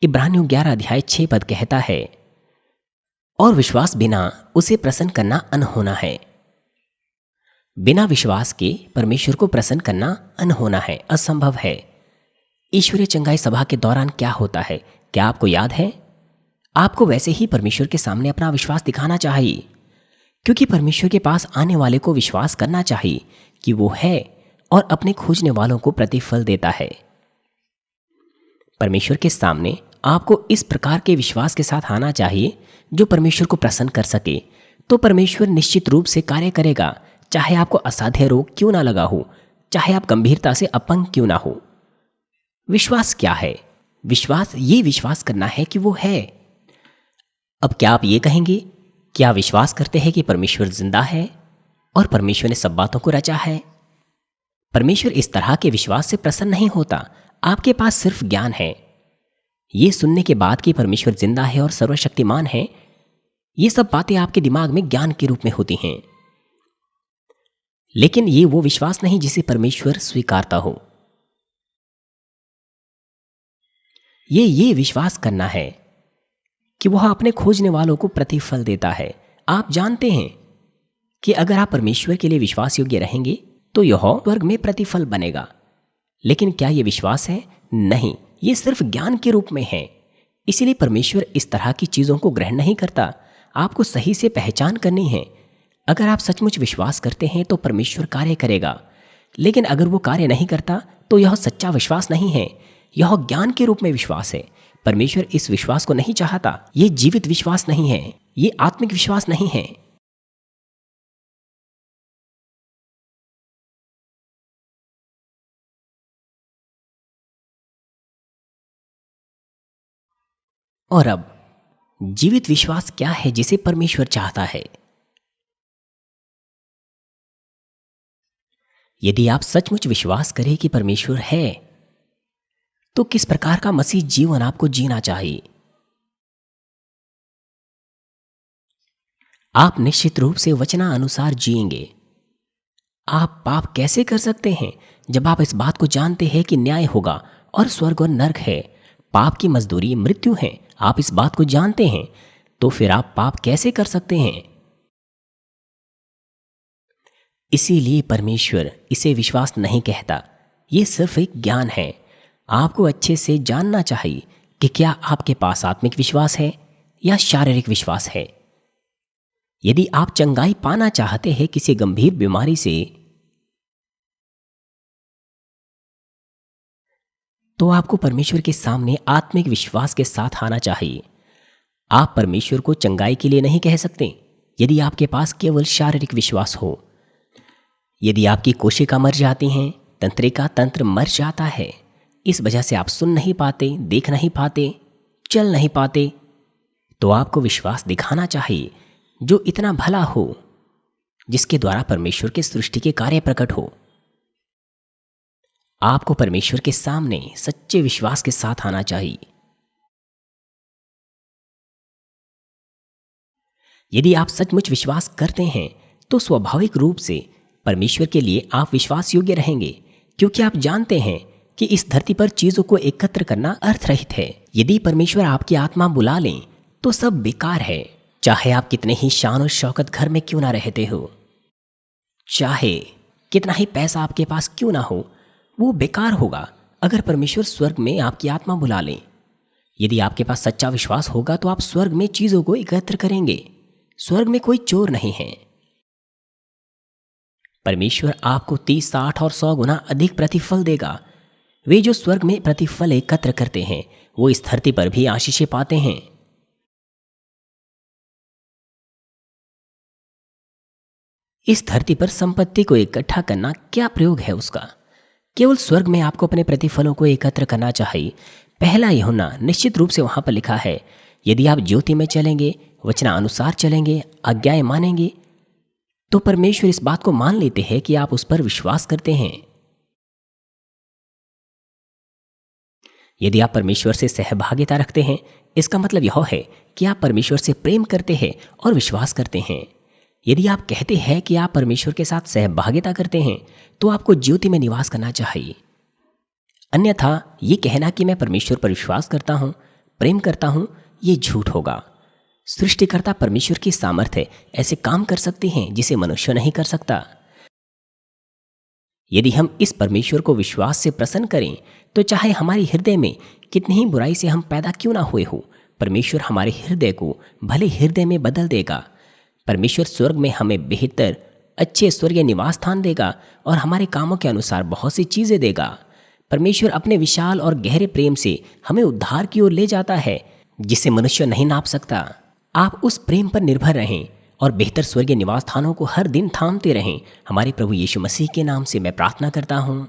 इब्रानियों 11 अध्याय 6 पद कहता है, और विश्वास बिना उसे प्रसन्न करना अनहोना है। बिना विश्वास के परमेश्वर को प्रसन्न करना अनहोना है, असंभव है। ईश्वरीय चंगाई सभा के दौरान क्या होता है, क्या आपको याद है? आपको वैसे ही परमेश्वर के सामने अपना विश्वास दिखाना चाहिए, क्योंकि परमेश्वर के पास आने वाले को विश्वास करना चाहिए कि वो है और अपने खोजने वालों को प्रतिफल देता है। परमेश्वर के सामने आपको इस प्रकार के विश्वास के साथ आना चाहिए जो परमेश्वर को प्रसन्न कर सके। तो परमेश्वर निश्चित रूप से कार्य करेगा, चाहे आपको असाध्य रोग क्यों ना लगा हो, चाहे आप गंभीरता से अपंग क्यों ना हो। विश्वास क्या है? विश्वास ये विश्वास करना है कि वो है। अब क्या आप ये कहेंगे, क्या विश्वास करते हैं कि परमेश्वर जिंदा है और परमेश्वर ने सब बातों को रचा है? परमेश्वर इस तरह के विश्वास से प्रसन्न नहीं होता। आपके पास सिर्फ ज्ञान है। ये सुनने के बाद कि परमेश्वर जिंदा है और सर्वशक्तिमान है, ये सब बातें आपके दिमाग में ज्ञान के रूप में होती हैं, लेकिन ये वो विश्वास नहीं जिसे परमेश्वर स्वीकारता हो। ये विश्वास करना है कि वह अपने खोजने वालों को प्रतिफल देता है। आप जानते हैं कि अगर आप परमेश्वर के लिए विश्वास योग्य रहेंगे तो यह स्वर्ग में प्रतिफल बनेगा। लेकिन क्या यह विश्वास है? नहीं, ये सिर्फ ज्ञान के रूप में है। इसीलिए परमेश्वर इस तरह की चीजों को ग्रहण नहीं करता। आपको सही से पहचान करनी है। अगर आप सचमुच विश्वास करते हैं तो परमेश्वर कार्य करेगा, लेकिन अगर वो कार्य नहीं करता तो यह सच्चा विश्वास नहीं है, यह ज्ञान के रूप में विश्वास है। परमेश्वर इस विश्वास को नहीं चाहता। ये जीवित विश्वास नहीं है, ये आत्मिक विश्वास नहीं है। और अब जीवित विश्वास क्या है जिसे परमेश्वर चाहता है? यदि आप सचमुच विश्वास करें कि परमेश्वर है, तो किस प्रकार का मसीह जीवन आपको जीना चाहिए? आप निश्चित रूप से वचनानुसार जिएंगे। आप पाप कैसे कर सकते हैं जब आप इस बात को जानते हैं कि न्याय होगा और स्वर्ग और नरक है? पाप की मजदूरी मृत्यु है। आप इस बात को जानते हैं, तो फिर आप पाप कैसे कर सकते हैं? इसीलिए परमेश्वर इसे विश्वास नहीं कहता। ये सिर्फ एक ज्ञान है। आपको अच्छे से जानना चाहिए कि क्या आपके पास आत्मिक विश्वास है या शारीरिक विश्वास है। यदि आप चंगाई पाना चाहते हैं किसी गंभीर बीमारी से, तो आपको परमेश्वर के सामने आत्मिक विश्वास के साथ आना चाहिए। आप परमेश्वर को चंगाई के लिए नहीं कह सकते यदि आपके पास केवल शारीरिक विश्वास हो। यदि आपकी कोशिका मर जाती हैं, तंत्रिका तंत्र मर जाता है, इस वजह से आप सुन नहीं पाते, देख नहीं पाते, चल नहीं पाते, तो आपको विश्वास दिखाना चाहिए जो इतना भला हो, जिसके द्वारा परमेश्वर के सृष्टि के कार्य प्रकट हो। आपको परमेश्वर के सामने सच्चे विश्वास के साथ आना चाहिए। यदि आप सचमुच विश्वास करते हैं तो स्वाभाविक रूप से परमेश्वर के लिए आप विश्वास योग्य रहेंगे, क्योंकि आप जानते हैं कि इस धरती पर चीजों को एकत्र करना अर्थरहित है। यदि परमेश्वर आपकी आत्मा बुला लें तो सब बेकार है। चाहे आप कितने ही शान और शौकत घर में क्यों ना रहते हो, चाहे कितना ही पैसा आपके पास क्यों ना हो, वो बेकार होगा अगर परमेश्वर स्वर्ग में आपकी आत्मा बुला लें। यदि आपके पास सच्चा विश्वास होगा तो आप स्वर्ग में चीजों को एकत्र करेंगे। स्वर्ग में कोई चोर नहीं है। परमेश्वर आपको 30, 60 और 100 गुना अधिक प्रतिफल देगा। वे जो स्वर्ग में प्रतिफल एकत्र करते हैं वो इस धरती पर भी आशीषें पाते हैं। इस धरती पर संपत्ति को इकट्ठा करना क्या प्रयोग है उसका? केवल स्वर्ग में आपको अपने प्रतिफलों को एकत्र करना चाहिए। पहला यूहन्ना निश्चित रूप से वहां पर लिखा है, यदि आप ज्योति में चलेंगे, वचनानुसार चलेंगे, आज्ञाएं मानेंगे, तो परमेश्वर इस बात को मान लेते हैं कि आप उस पर विश्वास करते हैं। यदि आप परमेश्वर से सहभागिता रखते हैं, इसका मतलब यह है कि आप परमेश्वर से प्रेम करते हैं और विश्वास करते हैं। यदि आप कहते हैं कि आप परमेश्वर के साथ सहभागिता करते हैं, तो आपको ज्योति में निवास करना चाहिए। अन्यथा ये कहना कि मैं परमेश्वर पर विश्वास करता हूं, प्रेम करता हूं, ये झूठ होगा। सृष्टिकर्ता परमेश्वर की सामर्थ्य ऐसे काम कर सकती हैं जिसे मनुष्य नहीं कर सकता। यदि हम इस परमेश्वर को विश्वास से प्रसन्न करें, तो चाहे हमारे हृदय में कितनी ही बुराई से हम पैदा क्यों ना हुए हो, परमेश्वर हमारे हृदय को भले हृदय में बदल देगा। परमेश्वर स्वर्ग में हमें बेहतर अच्छे स्वर्गीय निवास स्थान देगा और हमारे कामों के अनुसार बहुत सी चीजें देगा। परमेश्वर अपने विशाल और गहरे प्रेम से हमें उद्धार की ओर ले जाता है, जिसे मनुष्य नहीं नाप सकता। आप उस प्रेम पर निर्भर रहें और बेहतर स्वर्गीय निवास स्थानों को हर दिन थामते रहें। हमारे प्रभु यीशु मसीह के नाम से मैं प्रार्थना करता हूँ।